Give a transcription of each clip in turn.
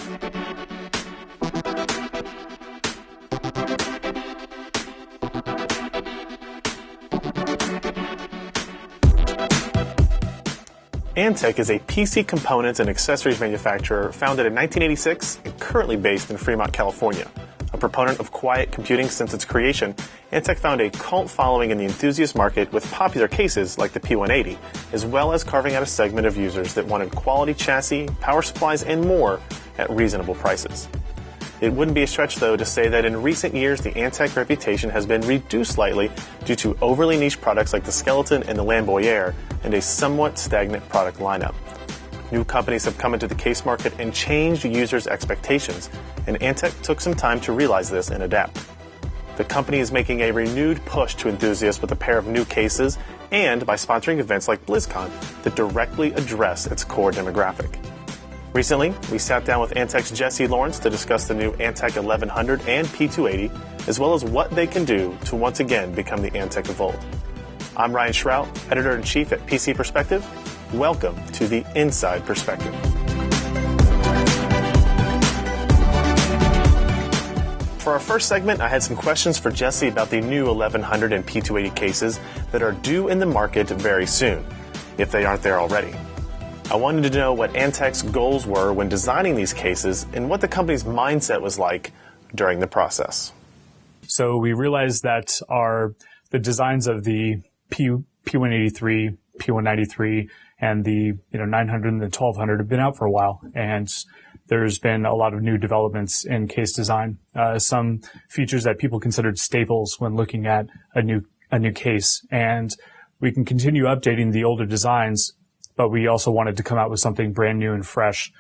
Antec is a PC components and accessories manufacturer founded in 1986 and currently based in Fremont, California. A proponent of quiet computing since its creation, Antec found a cult following in the enthusiast market with popular cases like the P280, as well as carving out a segment of users that wanted quality chassis, power supplies, and more at reasonable prices. It wouldn't be a stretch, though, to say that in recent years the Antec reputation has been reduced slightly due to overly niche products like the Skeleton and the Lamboyere and a somewhat stagnant product lineup. New companies have come into the case market and changed users' expectations, and Antec took some time to realize this and adapt. The company is making a renewed push to enthusiasts with a pair of new cases and by sponsoring events like BlizzCon that directly address its core demographic. Recently, we sat down with Antec's Jessie to discuss the new Antec 1100 and P280, as well as what they can do to once again become the Antec of old. I'm Ryan Schrout, Editor-in-Chief at PC Perspective. Welcome to the Inside Perspective. For our first segment, I had some questions for Jessie about the new 1100 and P280 cases that are due in the market very soon, if they aren't there already. I wanted to know what Antec's goals were when designing these cases and what the company's mindset was like during the process. So we realized that the designs of the P183, P193, and the 900 and the 1200 have been out for a while, and there's been a lot of new developments in case design. Some features that people considered staples when looking at a new case, and we can continue updating the older designs, but we also wanted to come out with something brand new and fresh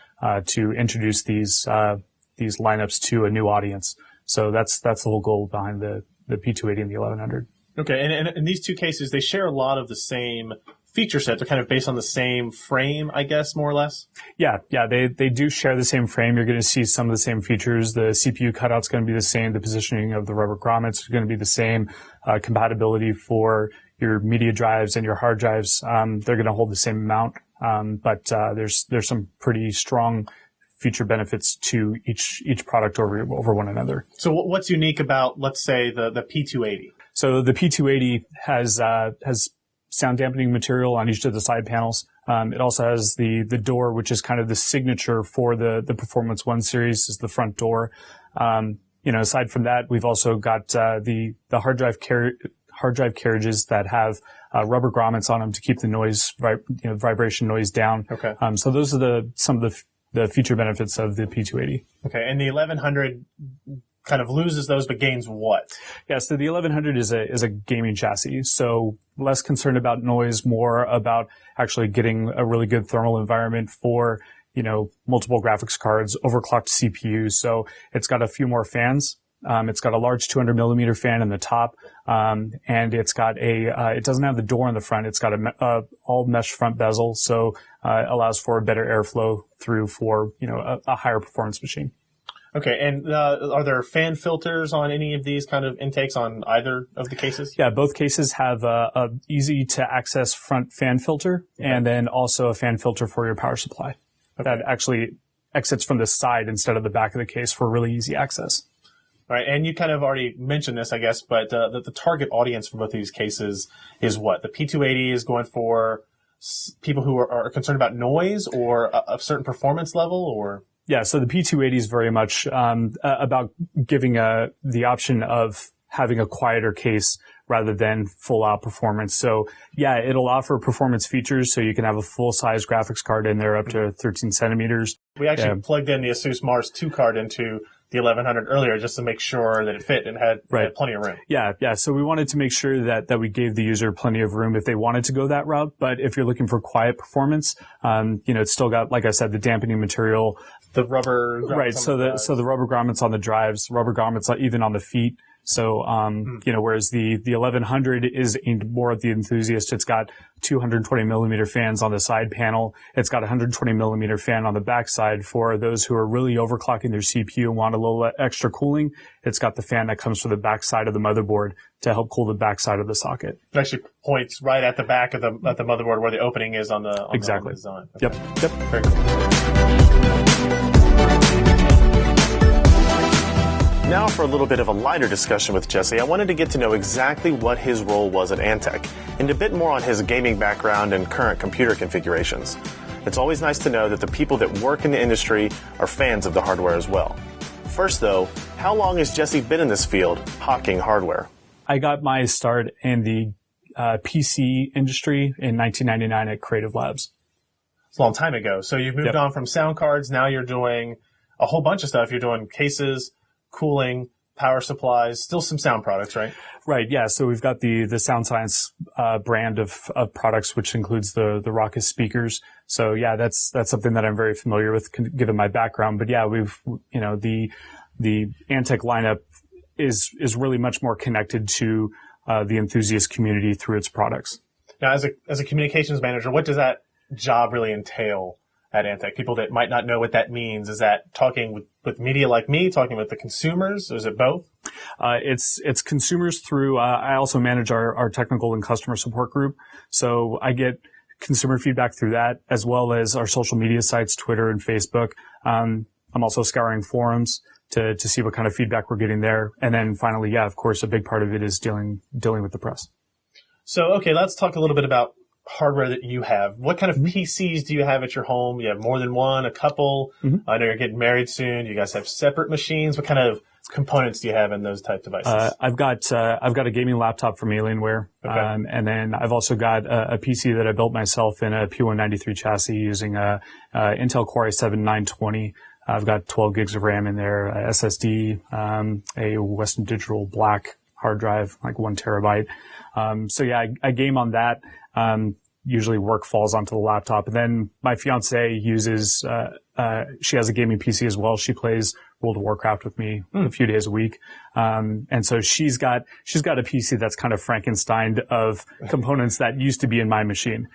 to introduce these lineups to a new audience. So that's the whole goal behind the P280 and the 1100. Okay, and these two cases, they share a lot of the same feature set. They're kind of based on the same frame, I guess, more or less? Yeah, they do share the same frame. You're going to see some of the same features. The CPU cutout's going to be the same. The positioning of the rubber grommets is going to be the same. Compatibility for your media drives and your hard drives, they're going to hold the same amount. But there's some pretty strong feature benefits to each product over one another. So what's unique about, let's say, the P280? So the P280 has sound dampening material on each of the side panels. It also has the door, which is kind of the signature for the Performance 1 series, is the front door. Aside from that, we've also got the hard drive carriages that have rubber grommets on them to keep the noise, vibration noise down. Okay. So those are some of the feature benefits of the P280. Okay, and the 1100 kind of loses those, but gains what? Yeah, so the 1100 is a gaming chassis, so less concerned about noise, more about actually getting a really good thermal environment for, multiple graphics cards, overclocked CPUs. So it's got a few more fans. It's got a large 200 millimeter fan in the top, and it's got it doesn't have the door in the front. It's got a all mesh front bezel, so it allows for a better airflow through for, a higher performance machine. Okay, and are there fan filters on any of these kind of intakes on either of the cases? Yeah, both cases have a easy to access front fan filter, and then also a fan filter for your power supply. Okay. That actually exits from the side instead of the back of the case for really easy access. All right, and you kind of already mentioned this, I guess, but the target audience for both of these cases is what? The P280 is going for people who are concerned about noise or a certain performance level, or? Yeah, so the P280 is very much about giving the option of having a quieter case rather than full-out performance. So, yeah, it'll offer performance features, so you can have a full-size graphics card in there up to 13 centimeters. We actually plugged in the Asus Mars 2 card into the 1100 earlier just to make sure that it fit and had plenty of room. Yeah. So we wanted to make sure that we gave the user plenty of room if they wanted to go that route. But if you're looking for quiet performance, it's still got, like I said, the dampening material. The rubber grommets. Right. So the rubber grommets on the drives, rubber grommets even on the feet. So, whereas the 1100 is aimed more at the enthusiast, it's got 220 millimeter fans on the side panel. It's got a 120 millimeter fan on the back side for those who are really overclocking their CPU and want a little extra cooling. It's got the fan that comes from the back side of the motherboard to help cool the back side of the socket. It actually points right at the back of the motherboard where the opening is on the exactly. design. Okay. Yep. Very cool. for a little bit of a lighter discussion with Jessie, I wanted to get to know exactly what his role was at Antec and a bit more on his gaming background and current computer configurations. It's always nice to know that the people that work in the industry are fans of the hardware as well. First, though, how long has Jessie been in this field, hawking hardware? I got my start in the PC industry in 1999 at Creative Labs. It's a long time ago. So you've moved on from sound cards. Now you're doing a whole bunch of stuff. You're doing cases, cooling, power supplies, still some sound products, right? Right, yeah. So we've got the Sound Science brand of products, which includes the Rocket speakers. So yeah, that's something that I'm very familiar with given my background. But yeah, the Antec lineup is really much more connected to the enthusiast community through its products. Now, as a communications manager, what does that job really entail at Antec? People that might not know what that means, is that talking with media like me, talking with the consumers? Is it both? It's consumers through, I also manage our technical and customer support group. So I get consumer feedback through that, as well as our social media sites, Twitter and Facebook. I'm also scouring forums to see what kind of feedback we're getting there. And then finally, yeah, of course, a big part of it is dealing with the press. So, okay, let's talk a little bit about hardware that you have. What kind of PCs do you have at your home? You have more than one, a couple? I know you're getting married soon. You guys have separate machines. What kind of components do you have in those type devices? I've got a gaming laptop from Alienware. Okay. And then I've also got a PC that I built myself in a P193 chassis using a Intel Core i7-920. I've got 12 gigs of RAM in there, a SSD, a Western Digital black hard drive, like 1 terabyte. So yeah, I game on that. Usually work falls onto the laptop. And then my fiance uses, she has a gaming PC as well. She plays World of Warcraft with me a few days a week. And so she's got a PC that's kind of Frankenstein of components that used to be in my machine.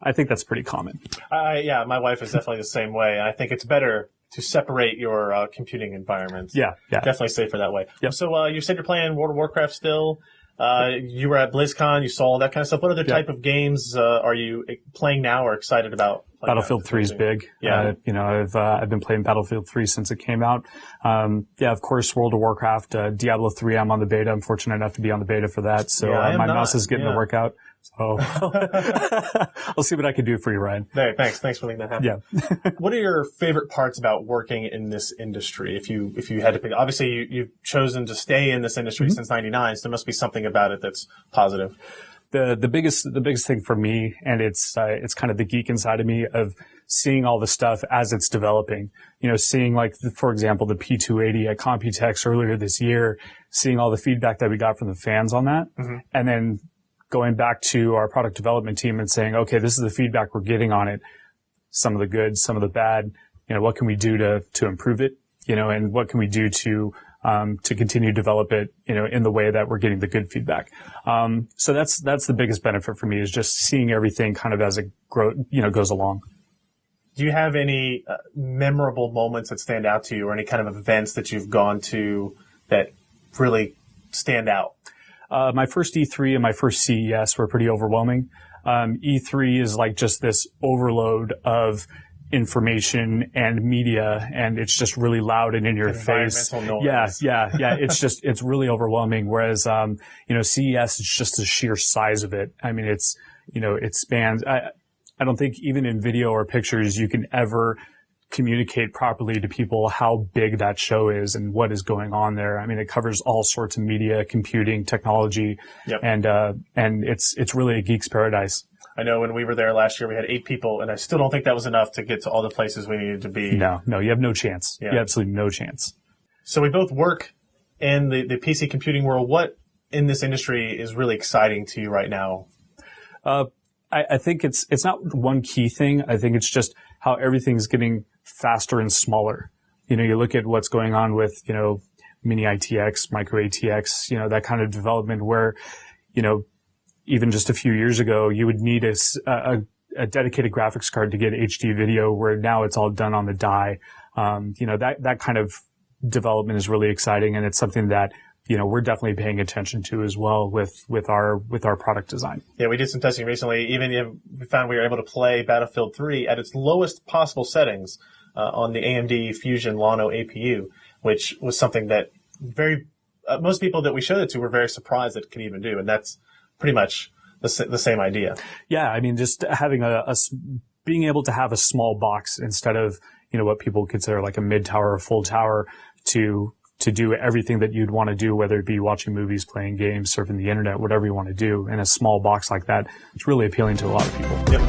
I think that's pretty common. Yeah, my wife is definitely the same way. And I think it's better to separate your computing environments. Yeah. Definitely safer that way. Yep. So you said you're playing World of Warcraft still. You were at BlizzCon. You saw all that kind of stuff. What other type of games are you playing now or excited about? Battlefield 3 is big. Yeah. I've been playing Battlefield 3 since it came out. Of course, World of Warcraft, Diablo 3. I'm on the beta. I'm fortunate enough to be on the beta for that. So my mouse is getting the workout. So I'll see what I can do for you, Ryan. Hey, thanks for letting that happen. Yeah. What are your favorite parts about working in this industry? If you had to pick, obviously you've chosen to stay in this industry since '99, so there must be something about it that's positive. The biggest thing for me, and it's kind of the geek inside of me of seeing all the stuff as it's developing. Seeing for example, the P280 at Computex earlier this year, seeing all the feedback that we got from the fans on that, and then going back to our product development team and saying, okay, this is the feedback we're getting on it. Some of the good, some of the bad. What can we do to improve it? And what can we do to continue to develop it, in the way that we're getting the good feedback. So that's the biggest benefit for me, is just seeing everything kind of as it goes along. Do you have any memorable moments that stand out to you, or any kind of events that you've gone to that really stand out? My first E3 and my first CES were pretty overwhelming. E3 is like just this overload of information and media, and it's just really loud and in your face. Noise. Yeah. It's really overwhelming. Whereas, CES is just the sheer size of it. I mean, it spans, I don't think even in video or pictures you can ever communicate properly to people how big that show is and what is going on there. I mean, it covers all sorts of media, computing, technology, and it's really a geek's paradise. I know when we were there last year, we had 8 people, and I still don't think that was enough to get to all the places we needed to be. No, you have no chance. Yeah. You have absolutely no chance. So we both work in the PC computing world. What in this industry is really exciting to you right now? I think it's not one key thing. I think it's just how everything's getting faster and smaller. You look at what's going on with, mini ITX, micro ATX, that kind of development where, even just a few years ago, you would need a dedicated graphics card to get HD video, where now it's all done on the die. That kind of development is really exciting, and it's something that we're definitely paying attention to as well with our product design. Yeah, we did some testing recently. Even we found we were able to play Battlefield 3 at its lowest possible settings on the AMD Fusion Llano APU, which was something that very most people that we showed it to were very surprised that it can even do, and that's pretty much the same idea. Yeah, I mean, just having being able to have a small box instead of, what people consider like a mid tower or full tower to do everything that you'd want to do, whether it be watching movies, playing games, surfing the internet, whatever you want to do in a small box like that. It's really appealing to a lot of people. Yep.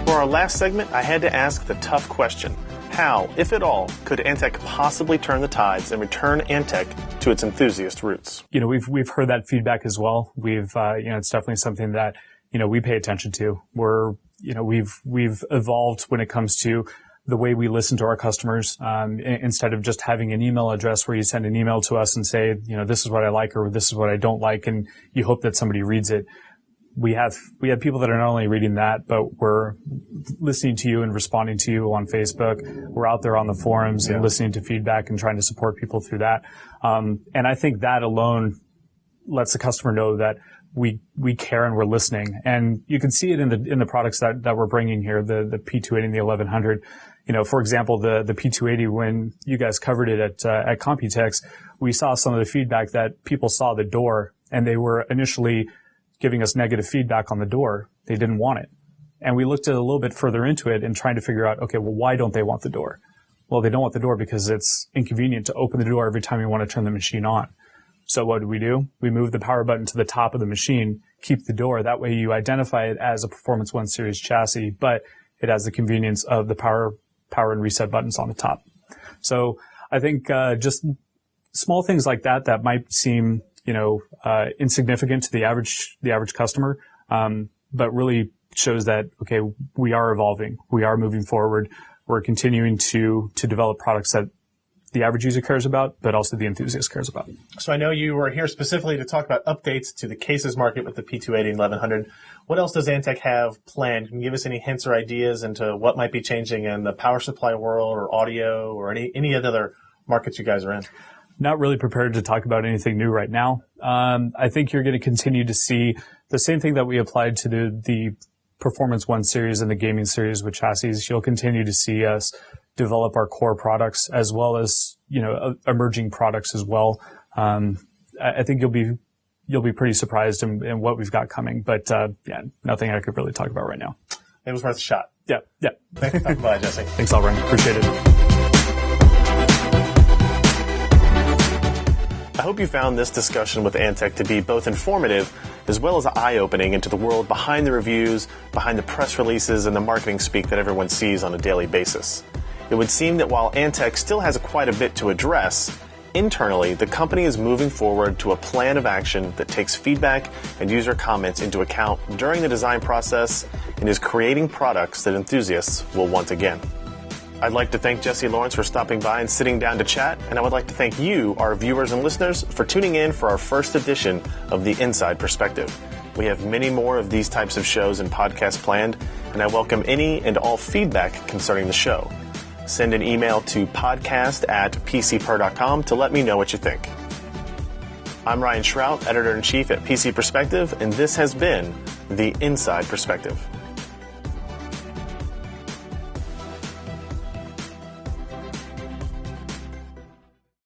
For our last segment, I had to ask the tough question. How, if at all, could Antec possibly turn the tides and return Antec to its enthusiast roots? We've heard that feedback as well. We've, it's definitely something that, we pay attention to. We've evolved when it comes to the way we listen to our customers. Instead of just having an email address where you send an email to us and say, this is what I like or this is what I don't like, and you hope that somebody reads it. We have people that are not only reading that, but we're listening to you and responding to you on Facebook. We're out there on the forums and listening to feedback and trying to support people through that. And I think that alone lets the customer know that we care and we're listening. And you can see it in the products that we're bringing here, the P280 and the 1100. For example, the P280, when you guys covered it at Computex, we saw some of the feedback that people saw the door and they were initially giving us negative feedback on the door. They didn't want it. And we looked at a little bit further into it and trying to figure out, okay, well, why don't they want the door? Well, they don't want the door because it's inconvenient to open the door every time you want to turn the machine on. So what do? We move the power button to the top of the machine, keep the door. That way you identify it as a Performance 1 Series chassis, but it has the convenience of the power and reset buttons on the top. So I think just small things like that might seem insignificant to the average customer, but really shows that, okay, we are evolving. We are moving forward. We're continuing to develop products that the average user cares about, but also the enthusiast cares about. So I know you were here specifically to talk about updates to the cases market with the P280 and 1100. What else does Antec have planned? Can you give us any hints or ideas into what might be changing in the power supply world or audio or any other markets you guys are in? Not really prepared to talk about anything new right now. I think you're going to continue to see the same thing that we applied to the Performance 1 Series and the Gaming Series with chassis. You'll continue to see us develop our core products as well as, emerging products as well. I think you'll be pretty surprised in what we've got coming, but, nothing I could really talk about right now. It was worth a shot. Yeah. Thanks for stopping by, Jesse. Thanks, Alvin. Appreciate it. I hope you found this discussion with Antec to be both informative as well as eye-opening into the world behind the reviews, behind the press releases, and the marketing speak that everyone sees on a daily basis. It would seem that while Antec still has quite a bit to address, internally the company is moving forward to a plan of action that takes feedback and user comments into account during the design process and is creating products that enthusiasts will want again. I'd like to thank Jessie Lawrence for stopping by and sitting down to chat, and I would like to thank you, our viewers and listeners, for tuning in for our first edition of The Inside Perspective. We have many more of these types of shows and podcasts planned, and I welcome any and all feedback concerning the show. Send an email to podcast@pcper.com to let me know what you think. I'm Ryan Shrout, Editor-in-Chief at PC Perspective, and this has been The Inside Perspective.